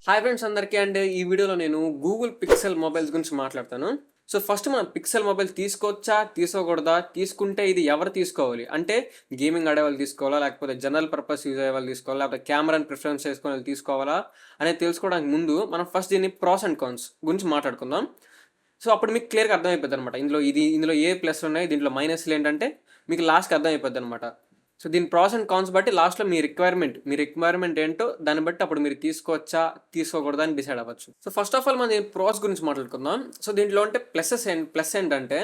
Hi friends అందరికీ and ఈ వీడియోలో నేను గూగుల్ పిక్సెల్ మొబైల్స్ గురించి మాట్లాడతాను. సో ఫస్ట్ మనం పిక్సెల్ మొబైల్ తీసుకోవచ్చా తీసుకోకూడదా, తీసుకుంటే ఇది ఎవరు తీసుకోవాలి అంటే గేమింగ్ ఆడే వాళ్ళు తీసుకోవాలా, లేకపోతే జనరల్ పర్పస్ యూజ్ అయ్యే వాళ్ళు తీసుకోవాలా, లేకపోతే కెమెరాని ప్రిఫరెన్స్ చేసుకునే వాళ్ళు తీసుకోవాలా అనేది తెలుసుకోవడానికి ముందు మనం ఫస్ట్ దీన్ని ప్రాస్ అండ్ కాన్స్ గురించి మాట్లాడుకుందాం. సో అప్పుడు మీకు క్లియర్గా అర్థమైపోద్ది అనమాట. ఇందులో ఏ ప్లస్ ఉన్నాయి, దీంట్లో మైనస్లు ఏంటంటే మీకు లాస్ట్కి అర్థమైపోద్ది అనమాట. సో దీని ప్రాస్ అండ్ కాన్స్ బట్టి లాస్ట్లో మీ రిక్వైర్మెంట్ ఏంటో దాన్ని బట్టి అప్పుడు మీరు తీసుకోవచ్చా తీసుకోకూడదా అని డిసైడ్ అవ్వచ్చు. సో ఫస్ట్ ఆఫ్ ఆల్ మనం దీని ప్రాస్ గురించి మాట్లాడుకుందాం. సో దీంట్లో అంటే ప్లస్ ఏంటంటే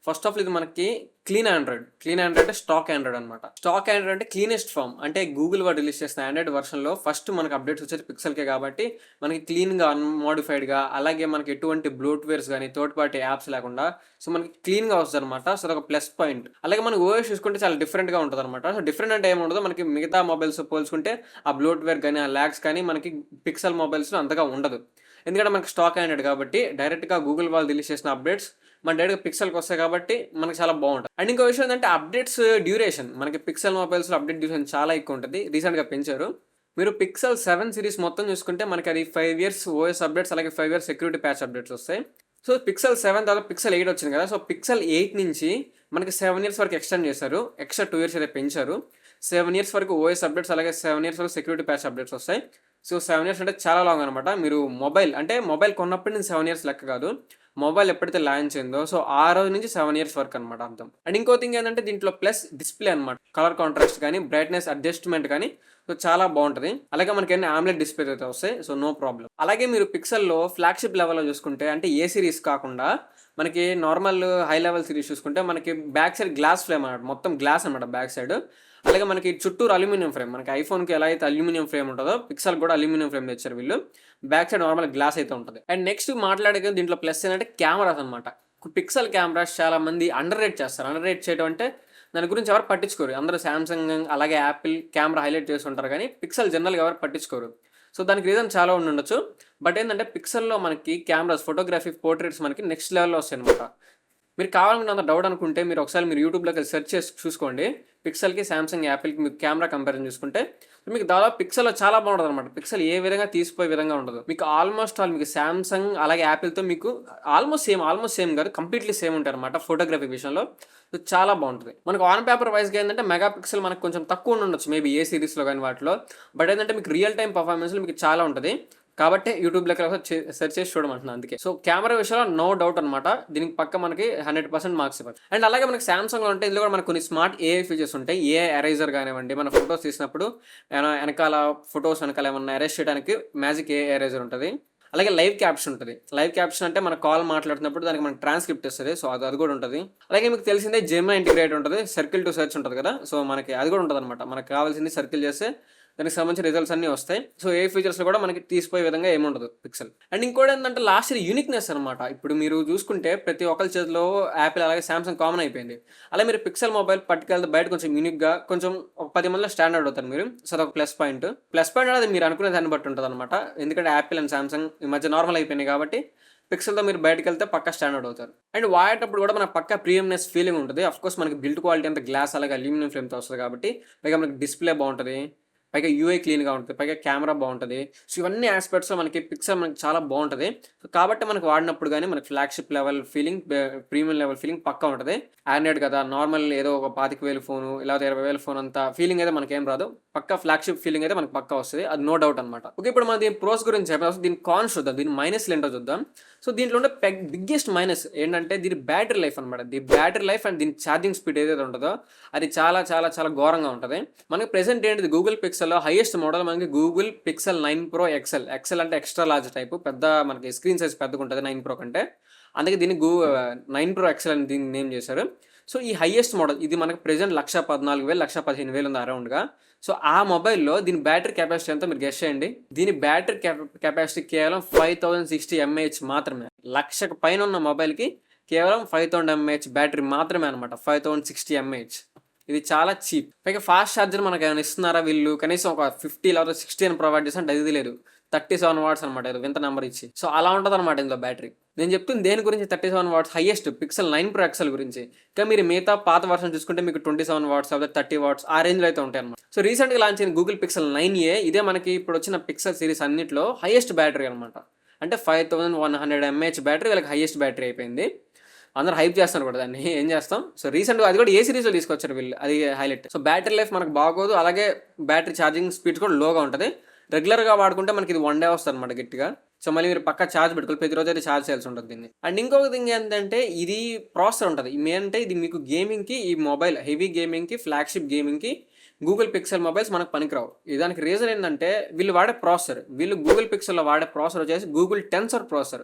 ఫస్ట్ ఆఫ్ ఆల్ ఇది మనకి క్లీన్ ఆండ్రాయిడ్ అంటే స్టాక్ ఆండ్రాయిడ్ అనమాట. స్టాక్ ఆండ్రాయిడ్ అంటే క్లీనెస్ట్ ఫామ్, అంటే గూగుల్ వాడు రిలీజ్ చేసిన ఆండ్రాయిడ్ వర్షన్లో ఫస్ట్ మనకు అప్డేట్స్ వచ్చేది పిక్సెల్కే కాబట్టి మనకి క్లీన్గా అన్మాడిఫైడ్గా, అలాగే మనకి ఎటువంటి బ్లోట్వేర్స్ కానీ థర్డ్ పార్టీ యాప్స్ లేకుండా సో మనకి క్లీన్గా వస్తుంది అనమాట. సో అదొక ప్లస్ పాయింట్. అలాగే మనం ఓఎస్ చూసుకుంటే చాలా డిఫరెంట్గా ఉంటుంది అనమాట. సో డిఫరెంట్ అంటే ఏముండదు, మనకి మిగతా మొబైల్స్ పోల్చుకుంటే ఆ బ్లోట్వేర్ కానీ ఆ ల్యాగ్స్ కానీ మనకి పిక్సెల్ మొబైల్స్లో అంతగా ఉండదు. ఎందుకంటే మనకి స్టాక్ ఆండ్రాయిడ్ కాబట్టి డైరెక్ట్గా గూగుల్ వాళ్ళు రిలీజ్ చేసిన అప్డేట్స్ మన డైరెక్ట్గా పిక్సెల్కి వస్తాయి కాబట్టి మనకి చాలా బాగుంటుంది. అండ్ ఇంకో విషయం ఏంటంటే అప్డేట్స్ డ్యూరేషన్, మనకి పిక్సెల్ మొబైల్స్లో అప్డేట్ డ్యూరేషన్ చాలా ఎక్కువ ఉంటుంది. రీసెంట్గా పెంచారు. మీరు పిక్సెల్ 7 సిరీస్ మొత్తం చూసుకుంటే మనకి అది 5 years ఓఎస్ అప్డేట్స్, అలాగే 5 years సెక్యూరిటీ ప్యాచ్ అప్డేట్స్ వస్తాయి. సో పిక్సెల్ 7 తర్వాత పిక్సెల్ 8 వచ్చింది కదా. సో పిక్సెల్ 8 నుంచి మనకి 7 years వరకు ఎక్స్టెండ్ చేశారు, ఎక్స్ట్రా 2 years అయితే పెంచారు. 7 years వరకు ఓఎస్ అప్డేట్స్, అలాగే 7 years వరకు సెక్యూరిటీ ప్యాచ్ అప్డేట్స్ వస్తాయి. సో 7 years అంటే చాలా లాంగ్ అనమాట. మీరు మొబైల్ కొన్నప్పటి నుంచి 7 years లెక్క కాదు, మొబైల్ ఎప్పుడైతే లాంచ్ అయిందో సో ఆ రోజు నుంచి 7 years వరకు అనమాట అర్థం. అండ్ ఇంకో థింగ్ ఏంటంటే దీంట్లో ప్లస్ డిస్ప్లే అనమాట. కలర్ కాంట్రాస్ట్ కానీ బ్రైట్నెస్ అడ్జస్ట్మెంట్ కానీ సో చాలా బాగుంటుంది. అలాగే మనకి అన్ని ఆమ్లెట్ డిస్ప్లే అయితే వస్తాయి, సో నో ప్రాబ్లం. అలాగే మీరు పిక్సెల్లో ఫ్లాగ్షిప్ లెవెల్లో చూసుకుంటే అంటే ఏ సిరీస్ కాకుండా మనకి నార్మల్ హై లెవెల్ సిరీస్ చూసుకుంటే మనకి బ్యాక్ సైడ్ గ్లాస్ ఫ్రేమ్ అనమాట, మొత్తం గ్లాస్ అనమాట బ్యాక్ సైడ్. అలాగే మనకి చుట్టూరు అల్యూమినియం ఫ్రేమ్, మనకి ఐఫోన్కి ఎలా అయితే అల్యూమినియం ఫ్రేమ్ ఉంటుందో పిక్సెల్ కూడా అల్యూమినియం ఫ్రేమ్ తెచ్చారు వీళ్ళు. బ్యాక్ సైడ్ నార్మల్ గ్లాస్ అయితే ఉంటుంది. అండ్ నెక్స్ట్ మాట్లాడే దీంట్లో ప్లస్ ఏంటంటే కెమెరాస్ అనమాట. పిక్సెల్ కెమెరాస్ చాలా మంది అండర్ రేట్ చేస్తారు. అండర్ రేట్ చేయడం అంటే దాని గురించి ఎవరు పట్టించుకోరు. అందరూ శాంసంగ్ అలాగే యాపిల్ కెమెరా హైలైట్ చేస్తుంటారు కానీ పిక్సెల్ జనరల్గా ఎవరు పట్టించుకోరు. సో దానికి రీజన్ చాలా ఉండొచ్చు. బట్ ఏంటంటే పిక్సెల్లో మనకి కెమెరాస్ ఫోటోగ్రఫీ పోర్ట్రేట్స్ మనకి నెక్స్ట్ లెవెల్లో వస్తాయి అనమాట. మీరు కావాలనుకున్న అంత డౌట్ అనుకుంటే మీరు ఒకసారి యూట్యూబ్లోకి సెర్చ్ చేసి చూసుకోండి. పిక్సెల్కి సామ్సంగ్ యాపిల్కి మీకు కెమెరా కంపారిజన్ చూసుకుంటే మీకు దాదాపు పిక్సెల్లో చాలా బాగుంటుంది అనమాట. పిక్సెల్ ఏ విధంగా తీసిపోయే విధంగా ఉండదు. మీకు ఆల్మోస్ట్ ఆల్ మీకు సామ్సంగ్ అలాగే యాపిల్తో మీకు ఆల్మోస్ట్ సేమ్ కాదు, కంప్లీట్లీ సేమ్ ఉంటాయి అనమాట ఫోటోగ్రఫీ విషయంలో. చాలా బాగుంటుంది. మనకు ఆన్ పేపర్ వైజ్గా ఏంటంటే మెగా పిక్సెల్ మనకు కొంచెం తక్కువ ఉండొచ్చు మేబీ ఏ సిరీస్లో కానీ వాటిలో. బట్ ఏంటంటే మీకు రియల్ టైం పర్ఫార్మెన్స్లో మీకు చాలా ఉంటుంది కాబట్టి యూట్యూబ్లోకి సెర్చ్ చేసి చూడమంటున్నాను అందుకే. సో కెమెరా విషయంలో నో డౌట్ అనమాట, దీనికి పక్క మనకి 100% మార్క్స్ ఇవ్వచ్చు. అండ్ అలాగే మనకి సామ్సంగ్లో ఉంటే ఇందులో కూడా మనకు కొన్ని స్మార్ట్ ఏఐ ఫీచర్స్ ఉంటాయి. ఏఐ ఎరైజర్ కానివ్వండి, మన ఫొటోస్ తీసినప్పుడు వెనకాల ఏమన్నా ఎరేజ్ చేయడానికి మ్యాజిక్ ఏఐ ఎరైజర్ ఉంటుంది. అలాగే లైవ్ క్యాప్షన్ ఉంటుంది. లైవ్ క్యాప్షన్ అంటే మన కాల్ మాట్లాడుతున్నప్పుడు దానికి మనకి ట్రాన్స్క్రిప్ట్ ఇస్తుంది, సో అది కూడా ఉంటుంది. అలాగే మీకు తెలిసిందే జెమినీ ఇంటిగ్రేట్ ఉంటుంది, సర్కిల్ టు సెర్చ్ ఉంటుంది కదా. సో మనకి అది కూడా ఉంటుంది అనమాట. మనకు కావాల్సింది సర్కిల్ చేస్తే దానికి సంబంధించిన రిజల్ట్స్ అన్నీ వస్తాయి. సో ఏ ఫీచర్స్లో కూడా మనకి తీసిపోయే విధంగా ఏముండదు పిక్సెల్. అండ్ ఇంకోటి ఏంటంటే లాస్ట్ ఇయర్ యూనిక్నెస్ అనమాట. ఇప్పుడు మీరు చూసుకుంటే ప్రతి ఒక్కరి చేతిలో యాపిల్ అలాగే సామ్సంగ్ కామన్ అయిపోయింది. అలా మీరు పిక్సెల్ మొబైల్ పట్టుకెళ్తే బయట కొంచెం యూనిక్గా కొంచెం ఒక 10 మందిలో స్టాండర్డ్ అవుతారు మీరు. సో అదొక ప్లస్ పాయింట్ అనేది మీరు అనుకునే దాన్ని బట్టి ఉంటుంది అనమాట. ఎందుకంటే యాపిల్ అండ్ సామ్సంగ్ ఈ మధ్య నార్మల్ అయిపోయినాయి కాబట్టి పిక్సెల్తో మీరు బయటకు వెళ్తే పక్కా స్టాండర్డ్ అవుతారు. అండ్ వాడేటప్పుడు కూడా మనకు పక్కా ప్రీమియమ్నెస్ ఫీలింగ్ ఉంటుంది. అఫ్కోర్స్ మనకి బిల్డ్ క్వాలిటీ అంతా గ్లాస్ అలాగే అల్యూమినియం ఫ్రేమ్తో వస్తుంది కాబట్టి పైగా మనకి డిస్ప్లే బాగుంటుంది, పైగా యూఐ క్లీన్గా ఉంటుంది, పైగా కెమెరా బాగుంటుంది. సో ఇవన్నీ ఆస్పెక్ట్స్లో మనకి పిక్సెల్ మనకి చాలా బాగుంటుంది. కాబట్టి మనకు వాడినప్పుడు కానీ మనకి flagship level feeling, premium level feeling పక్కా ఉంటుంది. ఆండ్రాయిడ్ కదా, నార్మల్ ఏదో ఒక 25,000 ఫోను ఇలా 20,000 ఫోన్ అంత ఫీలింగ్ అయితే మనకేం రాదు. పక్కా ఫ్లాగ్షిప్ ఫీలింగ్ అయితే మనకు పక్కా వస్తుంది, అది నో డౌట్ అనమాట. ఓకే, ఇప్పుడు మనం దీని ప్రోస్ గురించి చెప్పాలి. దీని కాన్స్ చూద్దాం, దీని మైనస్లు ఏంటో చూద్దాం. సో దీంట్లో ఉండే బిగ్గెస్ట్ మైనస్ ఏంటంటే దీని బ్యాటరీ లైఫ్ అనమాట. దీని బ్యాటరీ లైఫ్ అండ్ దీని ఛార్జింగ్ స్పీడ్ ఏదైతే ఉంటుందో అది చాలా చాలా చాలా ఘోరంగా ఉంటుంది. మనకి ప్రెసెంట్ ఏంటిది గూగుల్ పిక్సెల్లో హైయెస్ట్ మోడల్ మనకి Google Pixel 9 Pro XL. XL అంటే ఎక్స్ట్రా లార్జ్ టైపు, పెద్ద మనకి స్క్రీన్ సైజ్ పెద్దగా ఉంటుంది 9 Pro కంటే. అందుకే దీన్ని 9 Pro XL అని దీన్ని నేమ్ చేశారు. సో ఈ హైయెస్ట్ మోడల్ ఇది మనకి ప్రెసెంట్ 1,14,000 1,15,000 ఉంది అరౌండ్గా. సో ఆ మొబైల్లో దీని బ్యాటరీ కెపాసిటీ ఎంతో మీరు గెస్ చేయండి. దీని బ్యాటరీ కెపాసిటీ కేవలం 5060 mAh మాత్రమే. 1,00,000 పైన ఉన్న మొబైల్కి కేవలం 5000 mAh బ్యాటరీ మాత్రమే అనమాట. 5060 mAh, ఇది చాలా చీప్. పైగా ఫాస్ట్ ఛార్జర్ మనకు ఏమైనా ఇస్తున్నారా వీళ్ళు? కనీసం ఒక 50 లేదా 60 అని ప్రొవైడ్ చేస్తే అది లేదు. 37 వాట్స్ అనమాట, ఏదో వింత నెంబర్ ఇచ్చి. సో అలా ఉంటుంది అనమాట ఇందులో బ్యాటరీ. నేను చెప్తుంది దేని గురించి 37 watts highest Pixel 9 Pro XL గురించి. ఇంకా మీరు మిగతా పాత వర్షన్ చూసుకుంటే మీకు 27 వాట్స్ లేదా 30 వాట్స్ ఆ రేంజ్లో అయితే ఉంటాయి అనమాట. సో రీసెంట్గా లాంచ్ అయిన గూగుల్ పిక్సెల్ 9a ఇదే మనకి ఇప్పుడు వచ్చిన పిక్సెల్ సిరీస్ అన్నింటిలో హైయెస్ట్ బ్యాటరీ అనమాట. అంటే 5100 mAh బ్యాటరీ వీళ్ళకి హైయెస్ట్ బ్యాటరీ అయిపోయింది. అందరూ హైప్ చేస్తున్నారు కూడా దాన్ని, ఏం చేస్తాం. సో రీసెంట్గా అది కూడా ఏ సిరీస్లో తీసుకొచ్చారు వీళ్ళు, అది హైలైట్. సో బ్యాటరీ లైఫ్ మనకు బాగోదు, అలాగే బ్యాటరీ ఛార్జింగ్ స్పీడ్స్ కూడా లోగా ఉంటుంది. రెగ్యులర్గా వాడుకుంటే మనకి ఇది 1 డే వస్తుంది అనమాట గట్టిగా. సో మళ్ళీ మీరు పక్కా ఛార్జ్ పెట్టుకోవాలి, ప్రతిరోజు అయితే ఛార్జ్ చేయాల్సి ఉంటుంది దీన్ని. అండ్ ఇంకొక థింగ్ ఏంటంటే ఇది ప్రాసెసర్ ఉంటుంది అంటే ఇది మీకు గేమింగ్కి, ఈ మొబైల్ హెవీ గేమింగ్కి, ఫ్లాగ్షిప్ గేమింగ్కి గూగుల్ పిక్సెల్ మొబైల్స్ మనకు పనికిరావు. దానికి రీజన్ ఏంటంటే వీళ్ళు వాడే ప్రాసెసర్, వీళ్ళు గూగుల్ పిక్సెల్లో వాడే ప్రాసెసర్ వచ్చేసి Google tensor processor,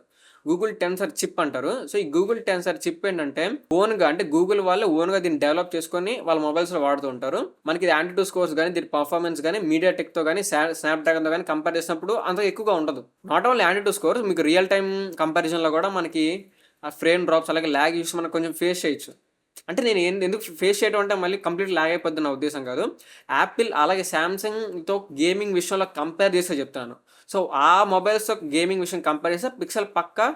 Google tensor chip అంటారు. సో ఈ గూగుల్ టెన్సర్ చిప్ ఏంటంటే ఓన్గా, అంటే గూగుల్ వాళ్ళు ఓన్గా దీన్ని డెవలప్ చేసుకొని వాళ్ళ మొబైల్స్లో వాడుతూ ఉంటారు. మనకి ఇది యాంటీ స్కోర్స్ కానీ, దీని పర్ఫార్మెన్స్ కానీ మీడియాటెక్తో కానీ, స్నాప్డ్రాగన్తో కానీ కంపేర్ చేసినప్పుడు అంత ఎక్కువగా ఉండదు. నాట్ ఓన్లీ యాంటీ స్కోర్స్, మీకు రియల్ టైం కంపారిజన్లో కూడా మనకి ఆ ఫ్రేమ్ డ్రాప్స్ అలాగే ల్యాగ్ ఇష్యూస్ మనకు కొంచెం ఫేస్ చేయొచ్చు. అంటే నేను ఎందుకు ఫేస్ చేయడం అంటే మళ్ళీ కంప్లీట్ ల్యాగ్ అయిపోద్ది నా ఉద్దేశం కాదు. యాపిల్ అలాగే శాంసంగ్తో గేమింగ్ విషయంలో కంపేర్ చేస్తే చెప్తాను. సో ఆ మొబైల్స్తో గేమింగ్ విషయం కంపేర్ చేస్తే పిక్సెల్ పక్కా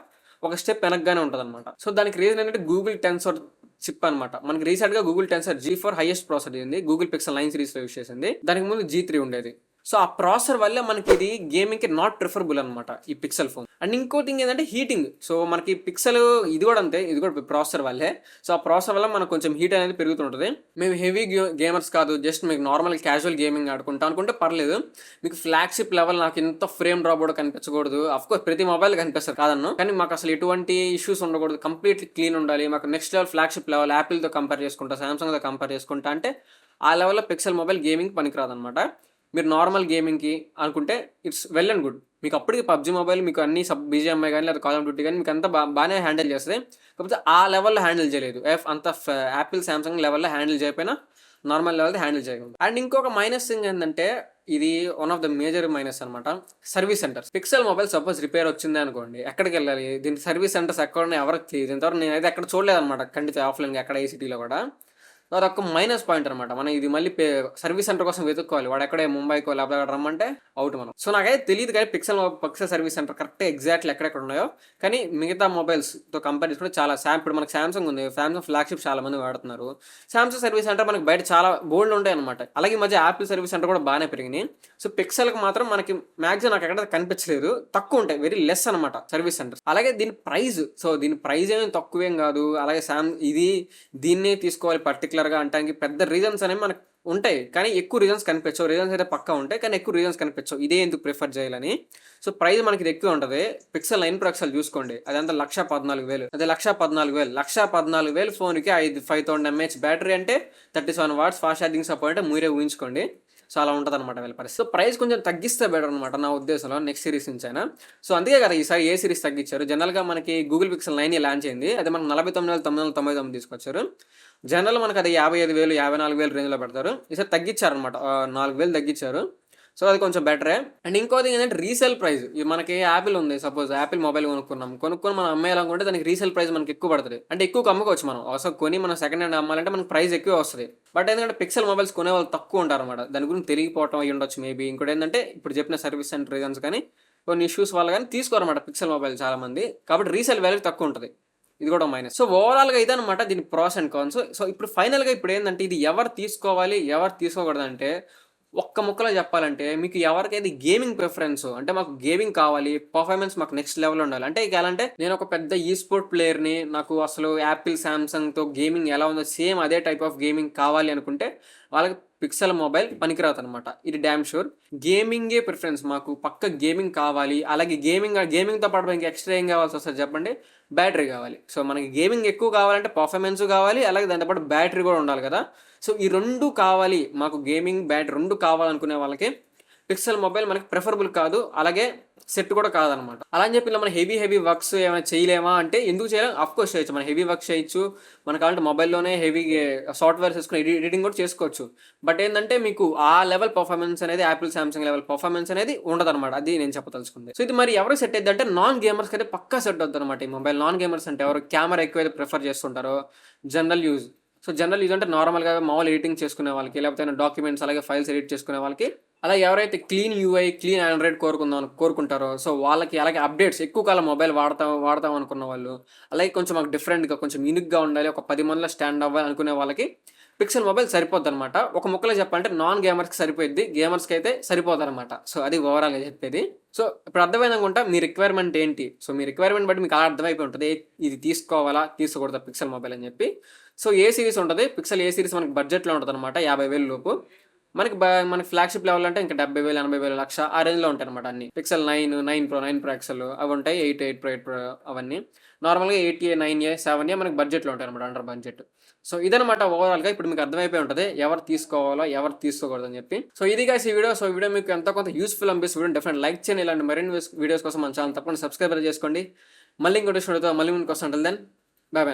ఒక స్టెప్ వెనక్గానే ఉంటుంది అనమాట. సో దానికి రీజన్ ఏంటంటే గూగుల్ టెన్సర్ చిప్ అనమాట. మనకి రీసెంట్గా Google tensor G4 highest processor ఉంది, గూగుల్ పిక్సెల్ 9 సిరీస్లో యూస్ చేసింది. దానికి ముందు G3 ఉండేది. సో ఆ ప్రాసెసర్ వల్లే మనకి ఇది గేమింగ్కి నాట్ ప్రిఫరబుల్ అనమాట ఈ పిక్సెల్ ఫోన్. అండ్ ఇంకోటి ఏంటంటే హీటింగ్. సో మనకి పిక్సెల్ ఇది కూడా అంతే, ఇది కూడా ప్రాసెసర్ వల్లే. సో ఆ ప్రాసెసర్ వల్ల మనకు కొంచెం హీట్ అనేది పెరుగుతుంటుంది. మేము హెవీ గేమర్స్ కాదు, జస్ట్ మీకు నార్మల్ క్యాజువల్ గేమింగ్ ఆడుకుంటా అనుకుంటే పర్లేదు. మీకు ఫ్లాగ్షిప్ లెవెల్ నాకు ఇంత ఫ్రేమ్ డ్రాప్ కూడా కనిపించకూడదు. అఫ్కోర్స్ ప్రతి మొబైల్ కనిపిస్తారు కాదన్ను, కానీ మాకు అసలు ఎటువంటి ఇష్యూస్ ఉండకూడదు, కంప్లీట్లీ క్లీన్ ఉండాలి. మాకు నెక్స్ట్ లెవెల్ ఫ్లాగ్షిప్ లెవెల్ యాపిల్తో కంపేర్ చేసుకుంటా, సామ్సంగ్తో కంపేర్ చేసుకుంటా అంటే ఆ లెవెల్లో పిక్సెల్ మొబైల్ గేమింగ్ పనికిరాదనమాట. మీరు నార్మల్ గేమింగ్కి అనుకుంటే ఇట్స్ వెల్ అండ్ గుడ్. మీకు అప్పటికి పబ్జీ మొబైల్ మీకు అన్ని BGMI కానీ లేదా కాల్ ఆఫ్ డ్యూటీ కానీ మీకు అంతా బాగానే హ్యాండిల్ చేస్తుంది. కాకపోతే ఆ లెవెల్లో హ్యాండిల్ చేయలేదు. అంత యాపిల్ శాంసంగ్ లెవెల్లో హ్యాండిల్ చేయకపోయినా నార్మల్ లెవెల్ హ్యాండిల్ చేయగలదు. అండ్ ఇంకొక మైనస్ థింగ్ ఏంటంటే ఇది one of the major minus అనమాట, service centres. Pixel mobile suppose repair వచ్చింది అనుకోండి, ఎక్కడికి వెళ్ళాలి, దీనికి సర్వీస్ సెంటర్స్ ఎక్కడ ఉన్నాయి ఎవరికి తెలియదు. ఇంతవరకు నేనైతే ఎక్కడ చూడలేదు అనమాట, ఖండిత ఆఫ్లైన్గా ఎక్కడ ఏ సిటీలో కూడా. అదొక మైనస్ పాయింట్ అనమాట. మనం ఇది మళ్ళీ సర్వీస్ సెంటర్ కోసం వెతుక్కోవాలి, వాడు ఎక్కడే ముంబైకో లేకపోతే అక్కడ రమ్మంటే అవుట్ మనం. సో నాకైతే తెలియదు కానీ పిక్సెల్ సర్వీస్ సెంటర్ కరెక్ట్గా ఎగ్జాక్ట్లీ ఎక్కడెక్కడ ఉన్నాయో. కానీ మిగతా మొబైల్స్తో కంపేర్ చేసుకుంటే చాలా ఇప్పుడు మనకు శాంసంగ్ ఉంది, శాంసంగ్ ఫ్లాగ్షిప్ చాలా మంది వాడుతున్నారు. శాంసంగ్ సర్వీస్ సెంటర్ మనకి బయట చాలా బోల్డ్ ఉంటాయి అనమాట. అలాగే ఈ మధ్య యాపిల్ సర్వీస్ సెంటర్ కూడా బాగానే పెరిగినాయి. సో పిక్సెల్కి మాత్రం మనకి మ్యాక్సిమం నాకు ఎక్కడ కనిపించలేదు, తక్కువ ఉంటాయి, వెరీ లెస్ అనమాట సర్వీస్ సెంటర్స్. అలాగే దీని ప్రైస్, సో దీని ప్రైస్ ఏమీ తక్కువేం కాదు. అలాగే దీన్నే తీసుకోవాలి పర్టికులర్గా అంటానికి పెద్ద రీజన్స్ అనేవి మనకు ఉంటాయి, కానీ ఎక్కువ రీజన్స్ కనిపించవు. రీజన్స్ అయితే పక్కా ఉంటాయి, కానీ ఎక్కువ రీజన్స్ కనిపించవు ఇదే ఎందుకు ప్రిఫర్ చేయాలని. సో ప్రైస్ మనకి ఇది ఎక్కువ ఉంటుంది. పిక్సెల్ 9 ప్రో ఎక్సెల్ చూసుకోండి, అదంతా 1,14,000. అదే 1,14,000 ఫోన్కి 5,000 mAh బ్యాటరీ అంటే 37 వాట్స్ ఫాస్ట్ ఛార్జింగ్ సపోర్ట్ అంటే మీరే ఊహించుకోండి. సో అలా ఉంటుంది అనమాట వీళ్ళ పరిస్థితి. సో ప్రైస్ కొంచెం తగ్గిస్తే బెటర్ అనమాట నా ఉద్దేశంలో, నెక్స్ట్ సిరీస్ నుంచి అయినా. సో అందుకే కదా ఈసారి ఏ సిరీస్ తగ్గించారు. జనరల్గా మనకి గూగుల్ పిక్సెల్ 9 లాంచ్ అయింది, అది మనకు 49,999 తీసుకొచ్చారు. జనరల్ మనకు అది 55,000 54,000 రేంజ్లో పెడతారు. ఈసారి తగ్గించారనమాట, 4,000 తగ్గించారు. సో అది కొంచెం బెటరే. అండ్ ఇంకోటి ఏంటంటే రీసేల్ ప్రైస్. మనకి యాపిల్ ఉంది, సపోజ్ యాపిల్ మొబైల్ కొనుక్కొని మనం అమ్మేయాలనుకుంటే దానికి రీసేల్ ప్రైస్ మనకి ఎక్కువ పడుతుంది. అంటే ఎక్కువ అమ్ముకోవచ్చు మనం, అసలు కొని మనం సెకండ్ హ్యాండ్ అమ్మాలంటే మనకి ప్రైస్ ఎక్కువ వస్తుంది. బట్ ఎందుకంటే పిక్సెల్ మొబైల్స్ కొనే వాళ్ళు తక్కువ ఉంటారు అనమాట. దాని గురించి తెలియకపోవడం అయ్యి ఉండొచ్చు మేబీ. ఇంకోటి ఏంటంటే ఇప్పుడు చెప్పిన సర్వీస్ సెంటర్ రీజన్స్ కానీ కొన్ని ఇష్యూస్ వల్ల కానీ తీసుకోరన్నమాట పిక్సెల్ మొబైల్ చాలా మంది. కాబట్టి రీసేల్ వాల్యూ తక్కువ ఉంటుంది, ఇది కూడా మైనస్. సో ఓవరాల్గా అయితే అనమాట దీని ప్రాస్ అండ్ కాన్స్. సో ఇప్పుడు ఫైనల్గా ఇప్పుడు ఏంటంటే ఇది ఎవరు తీసుకోవాలి ఎవరు తీసుకోకూడదు అంటే ఒక్క ముక్కలో చెప్పాలంటే మీకు ఎవరికైతే గేమింగ్ ప్రిఫరెన్స్ అంటే మాకు గేమింగ్ కావాలి, పర్ఫార్మెన్స్ మాకు నెక్స్ట్ లెవెల్ ఉండాలి అంటే ఇక ఎలా అంటే నేను ఒక పెద్ద ఈ స్పోర్ట్ ప్లేయర్ని, నాకు అసలు యాపిల్ శాంసంగ్తో గేమింగ్ ఎలా ఉందో సేమ్ అదే టైప్ ఆఫ్ గేమింగ్ కావాలి అనుకుంటే వాళ్ళకి పిక్సెల్ మొబైల్ పనికిరాదు అనమాట, ఇది డ్యామ్ షూర్. గేమింగే ప్రిఫరెన్స్, మాకు పక్క గేమింగ్ కావాలి. అలాగే గేమింగ్తో పాటు ఇంకా ఎక్స్ట్రా ఏం కావాల్సి వస్తుంది చెప్పండి, బ్యాటరీ కావాలి. సో మనకి గేమింగ్ ఎక్కువ కావాలంటే పర్ఫార్మెన్స్ కావాలి, అలాగే దాంతోపాటు బ్యాటరీ కూడా ఉండాలి కదా. సో ఈ రెండు కావాలి మాకు, గేమింగ్ బ్యాటరీ రెండు కావాలనుకునే వాళ్ళకి పిక్సెల్ మొబైల్ మనకి ప్రిఫరబుల్ కాదు, అలాగే సెట్ కూడా కాదనమాట. అలా అని చెప్పి మనం హెవీ వర్క్స్ ఏమైనా చేయలేమా అంటే ఎందుకు చేయలేం, అఫ్కోర్స్ చేయొచ్చు. మనం హెవీ వర్క్ చేయొచ్చు, మనకు కావాలంటే మొబైల్లోనే హెవీ సాఫ్ట్వేర్స్ వేసుకుని ఎడిటింగ్ కూడా చేసుకోవచ్చు. బట్ ఏంటంటే మీకు ఆ లెవెల్ పర్ఫార్మెన్స్ అనేది యాపిల్ శాంసంగ్ లెవెల్ పర్ఫార్మెన్స్ అనేది ఉండదన్నమాట, అది నేను చెప్పదలుచుకుంది. సో ఇది మరి ఎవరు సెట్ అయ్యింది అంటే నాన్ గేమర్స్కి అయితే పక్కా సెట్ అవుతుంది అనమాట ఈ మొబైల్. నాన్ గేమర్స్ అంటే ఎవరు కెమెరా ఎక్కువైతే ప్రిఫర్ చేస్తుంటారో, జనరల్ యూజ్ అంటే నార్మల్గా మామూలు ఎడిటింగ్ చేసుకునే వాళ్ళకి, లేకపోతే డాక్యుమెంట్స్ అలాగే ఫైల్స్ ఎడిట్ చేసుకునే వాళ్ళకి అలా ఎవరైతే క్లీన్ యూఐ, క్లీన్ ఆండ్రాయిడ్ కోరుకుంటారో, సో వాళ్ళకి అలాగే అప్డేట్స్ ఎక్కువ కాలం మొబైల్ వాడతాం అనుకున్న వాళ్ళు, అలాగే కొంచెం మాకు డిఫరెంట్‌గా కొంచెం యూనిక్‌గా ఉండాలి, ఒక 10 మందిలో స్టాండ్ అవ్వాలి అనుకునే వాళ్ళకి పిక్సెల్ మొబైల్ సరిపోద్దనమాట. ఒక ముక్కలో చెప్పాలంటే నాన్ గేమర్స్‌కి సరిపోయిద్ది. గేమర్స్‌కి అయితే సరిపోదనమాట. సో అది ఓవరాల్‌గా చెప్పేది. సో ఇప్పుడు అర్థమైందనుకుంటా మీ రిక్వైర్మెంట్ ఏంటి? సో మీ రిక్వైర్మెంట్ బట్టి మీకు అలా అర్థమైపోయి ఉంటది. ఇది తీసుకోవాలా? తీసుకోకూడదా పిక్సెల్ మొబైల్ అని చెప్పి. సో ఏ సీరీస్ ఉంటది. పిక్సెల్ ఏ సీరీస్ మనకి బడ్జెట్‌లో ఉంటదనమాట. 50,000 లోపు. మనకి ఫ్లాగ్‌షిప్ లెవెల్ అంటే ఇంకా 70,000, 80,000, లక్ష ఆ రేంజ్‌లో ఉంటాయనమాట అన్నీ. పిక్సెల్ 9, 9 ప్రో, 9 ప్రో ఎక్సెల్ అవి ఉంటాయి. 8, 8 ప్రో, 8 ప్రో అవన్నీ. నార్మల్‌గా 8A, 9A, 7A మనకి బడ్జెట్‌లో ఉంటాయనమాట. Under budget. సో ఇదనమాట ఓవరాల్‌గా. ఇప్పుడు మీకు అర్థమైపోయి ఉంటది. ఎవరు తీసుకోవాలో, ఎవరు తీసుకోకూడదని చెప్పి. సో ఇది గైస్ ఈ వీడియో. సో ఈ వీడియో మీకు ఎంతో కొంత యూస్‌ఫుల్ అనిపిస్తే వీడియోని డెఫినెట్‌గా లైక్ చేయండి. ఇలాంటి మరిన్ని వీడియోస్ కోసం మన ఛానల్ తప్పకుండా సబ్స్క్రైబ్ చేసుకోండి. మళ్ళీ ఇంకోటి మళ్ళీ ముందుకు వస్తాను. Till then bye by.